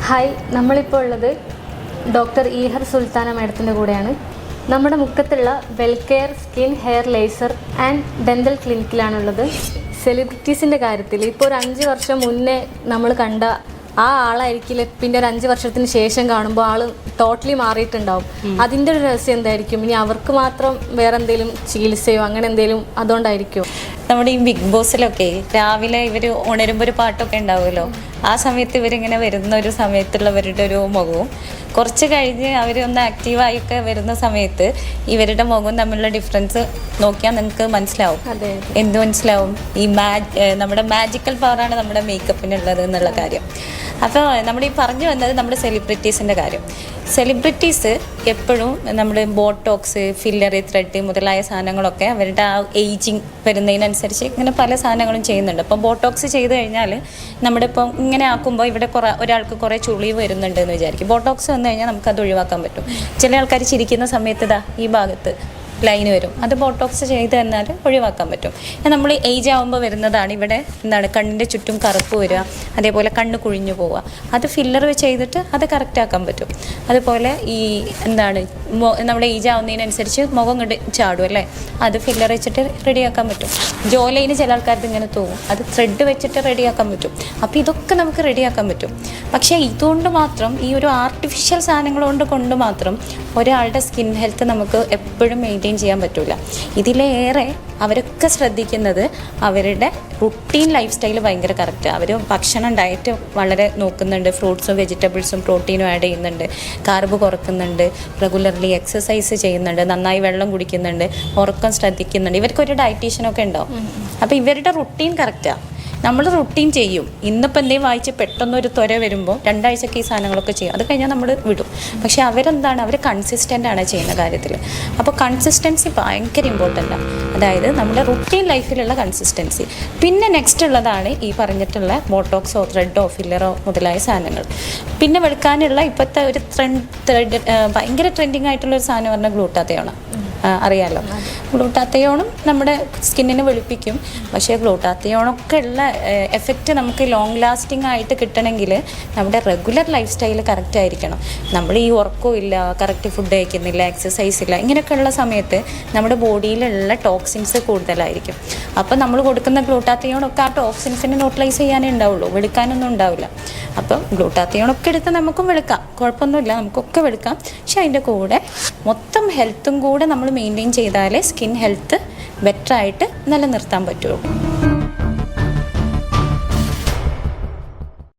Hi, നമ്മളിപ്പോൾ ഉള്ളത് doctor ഈഹർ Sultana മാഡത്തിൻ്റെ കൂടെയാണ്. നമ്മുടെ മുക്കത്തുള്ള Welcare skin hair laser and dental ക്ലിനിക്കിലാണുള്ളത്. സെലിബ്രിറ്റീസിൻ്റെ കാര്യത്തിൽ ഇപ്പോൾ ഒരു 5 വർഷം മുന്നേ നമ്മൾ കണ്ട ആ ആളായിരിക്കില്ല പിന്നെ ഒരു 5 വർഷത്തിന് ശേഷം കാണുമ്പോൾ ആൾ ടോട്ടലി മാറിയിട്ടുണ്ടാവും. അതിൻ്റെ ഒരു രഹസ്യം എന്തായിരിക്കും? ഇനി അവർക്ക് മാത്രം വേറെ എന്തെങ്കിലും ചികിത്സയോ അങ്ങനെ എന്തെങ്കിലും അതുകൊണ്ടായിരിക്കും? നമ്മുടെ ഈ ബിഗ് ബോസിലൊക്കെ രാവിലെ ഇവർ ഉണരുമ്പോൾ ഒരു പാട്ടൊക്കെ ഉണ്ടാവുമല്ലോ, ആ സമയത്ത് ഇവരിങ്ങനെ വരുന്ന ഒരു സമയത്തുള്ളവരുടെ ഒരു മുഖവും കുറച്ച് കഴിഞ്ഞ് അവരൊന്ന് ആക്റ്റീവായൊക്കെ വരുന്ന സമയത്ത് ഇവരുടെ മുഖവും തമ്മിലുള്ള ഡിഫറൻസ് നോക്കിയാൽ നിങ്ങൾക്ക് മനസ്സിലാവും. എന്ത് മനസ്സിലാവും? ഈ നമ്മുടെ മാജിക്കൽ പവറാണ് നമ്മുടെ മേക്കപ്പിനുള്ളത് എന്നുള്ള കാര്യം. അപ്പോൾ നമ്മൾ ഈ പറഞ്ഞു വന്നത് നമ്മുടെ സെലിബ്രിറ്റീസിൻ്റെ കാര്യം. സെലിബ്രിറ്റീസ് എപ്പോഴും നമ്മൾ ബോട്ടോക്സ്, ഫില്ലറ്, ത്രെഡ് മുതലായ സാധനങ്ങളൊക്കെ അവരുടെ ആ ഏജിങ് വരുന്നതിനനുസരിച്ച് ഇങ്ങനെ പല സാധനങ്ങളും ചെയ്യുന്നുണ്ട്. അപ്പം ബോട്ടോക്സ് ചെയ്ത് കഴിഞ്ഞാൽ നമ്മുടെ ഇപ്പം ഇങ്ങനെ ആക്കുമ്പോൾ ഇവിടെ ഒരാൾക്ക് കുറേ ചുളിവ് വരുന്നുണ്ട് എന്ന് വിചാരിക്കും. ബോട്ടോക്സ് വന്നു കഴിഞ്ഞാൽ നമുക്കത് ഒഴിവാക്കാൻ പറ്റും. ചില ആൾക്കാർ ചിരിക്കുന്ന സമയത്ത് ഈ ഭാഗത്ത് ലൈന് വരും, അത് ബോട്ടോക്സ് ചെയ്ത് തന്നാൽ ഒഴിവാക്കാൻ പറ്റും. നമ്മൾ ഏജ് ആകുമ്പോൾ വരുന്നതാണ് ഇവിടെ കണ്ണിൻ്റെ ചുറ്റും കറുപ്പ് വരിക, അതേപോലെ കണ്ണ് കുഴിഞ്ഞു പോവുക. അത് ഫില്ലർ ചെയ്തിട്ട് അത് കറക്റ്റ് ആക്കാൻ പറ്റും. അതുപോലെ ഈ നമ്മുടെ ഏജ് ആവുന്നതിനനുസരിച്ച് മുഖം കണ്ട് ചാടും അല്ലേ, അത് ഫില്ലർ വെച്ചിട്ട് റെഡിയാക്കാൻ പറ്റും. ജോലൈന് ചില ആൾക്കാർക്ക് ഇങ്ങനെ തോന്നും, അത് ത്രെഡ് വെച്ചിട്ട് റെഡിയാക്കാൻ പറ്റും. അപ്പോൾ ഇതൊക്കെ നമുക്ക് റെഡിയാക്കാൻ പറ്റും. പക്ഷേ ഇതുകൊണ്ട് മാത്രം, ഈ ഒരു ആർട്ടിഫിഷ്യൽ സാധനങ്ങൾ കൊണ്ട് മാത്രം ഒരാളുടെ സ്കിൻ ഹെൽത്ത് നമുക്ക് എപ്പോഴും മെയിൻറ്റെയിൻ ചെയ്യാൻ പറ്റില്ല. ഇതിലേറെ അവരൊക്കെ ശ്രദ്ധിക്കുന്നത് അവരുടെ റുട്ടീൻ ലൈഫ് സ്റ്റൈൽ ഭയങ്കര കറക്റ്റ്. അവർ ഭക്ഷണം ഡയറ്റ് വളരെ നോക്കുന്നുണ്ട്, ഫ്രൂട്ട്സും വെജിറ്റബിൾസും പ്രോട്ടീനും ആഡ് ചെയ്യുന്നുണ്ട്, കാർബ് കുറക്കുന്നുണ്ട്, റെഗുലർലി എക്സസൈസ് ചെയ്യുന്നുണ്ട്, നന്നായി വെള്ളം കുടിക്കുന്നുണ്ട്, ഉറക്കം ശ്രദ്ധിക്കുന്നുണ്ട്. ഇവർക്കൊരു ഡയറ്റീഷ്യനൊക്കെ ഉണ്ടാവും. അപ്പോൾ ഇവരുടെ റുട്ടീൻ കറക്റ്റാണ്. നമ്മൾ റുട്ടീൻ ചെയ്യും. ഇന്നിപ്പോൾ എന്തെങ്കിലും വായിച്ച് പെട്ടെന്നൊരു ത്വര വരുമ്പോൾ 2 ആഴ്ചയ്ക്ക് ഈ സാധനങ്ങളൊക്കെ ചെയ്യും, അത് കഴിഞ്ഞാൽ നമ്മൾ വിടും. പക്ഷേ അവർ കൺസിസ്റ്റൻ്റ് ആണ് ചെയ്യുന്ന കാര്യത്തിൽ. അപ്പോൾ കൺസിസ്റ്റൻസി ഭയങ്കര ഇമ്പോർട്ടൻ്റാണ്. അതായത് നമ്മുടെ റുട്ടീൻ ലൈഫിലുള്ള കൺസിസ്റ്റൻസി. പിന്നെ നെക്സ്റ്റ് ഉള്ളതാണ് ഈ പറഞ്ഞിട്ടുള്ള ബോട്ടോക്സോ ത്രെഡോ ഫില്ലറോ മുതലായ സാധനങ്ങൾ. പിന്നെ വെളുക്കാനുള്ള ഇപ്പോഴത്തെ ഒരു ഭയങ്കര ട്രെൻഡിങ് ആയിട്ടുള്ളൊരു സാധനം പറഞ്ഞാൽ ഗ്ലൂട്ടാത്തയോണാണ്. അറിയാമല്ലോ, ഗ്ലൂട്ടാത്തയോണും നമ്മുടെ സ്കിന്നിനെ വെളുപ്പിക്കും. പക്ഷേ ഗ്ലൂട്ടാത്തയോണൊക്കെ ഉള്ള എഫക്റ്റ് നമുക്ക് ലോങ് ലാസ്റ്റിംഗ് ആയിട്ട് കിട്ടണമെങ്കിൽ നമ്മുടെ റെഗുലർ ലൈഫ് സ്റ്റൈൽ കറക്റ്റ് ആയിരിക്കണം. നമ്മൾ ഈ ഉറക്കവും ഇല്ല, കറക്റ്റ് ഫുഡ് കഴിക്കുന്നില്ല, എക്സസൈസ് ഇല്ല, ഇങ്ങനെയൊക്കെയുള്ള സമയത്ത് നമ്മുടെ ബോഡിയിലുള്ള ടോക്സിൻസ് കൂടുതലായിരിക്കും. അപ്പോൾ നമ്മൾ കൊടുക്കുന്ന ഗ്ലൂട്ടാത്തയോണൊക്കെ ആ ടോക്സിൻസിനെ ന്യൂട്രലൈസ് ചെയ്യാനേ ഉണ്ടാവുള്ളൂ, വെളുക്കാനൊന്നും ഉണ്ടാവില്ല. അപ്പം ഗ്ലൂട്ടാത്തയോണൊക്കെ എടുത്ത് നമുക്കും വെളുക്കാം, കുഴപ്പമൊന്നുമില്ല, നമുക്കൊക്കെ വെളുക്കാം. പക്ഷെ അതിൻ്റെ കൂടെ മൊത്തം ഹെൽത്തും കൂടെ നമ്മൾ മെയിൻറ്റെയിൻ ചെയ്താലേ സ്കിൻ ഹെൽത്ത് ബെറ്ററായിട്ട് നിലനിർത്താൻ പറ്റുള്ളൂ.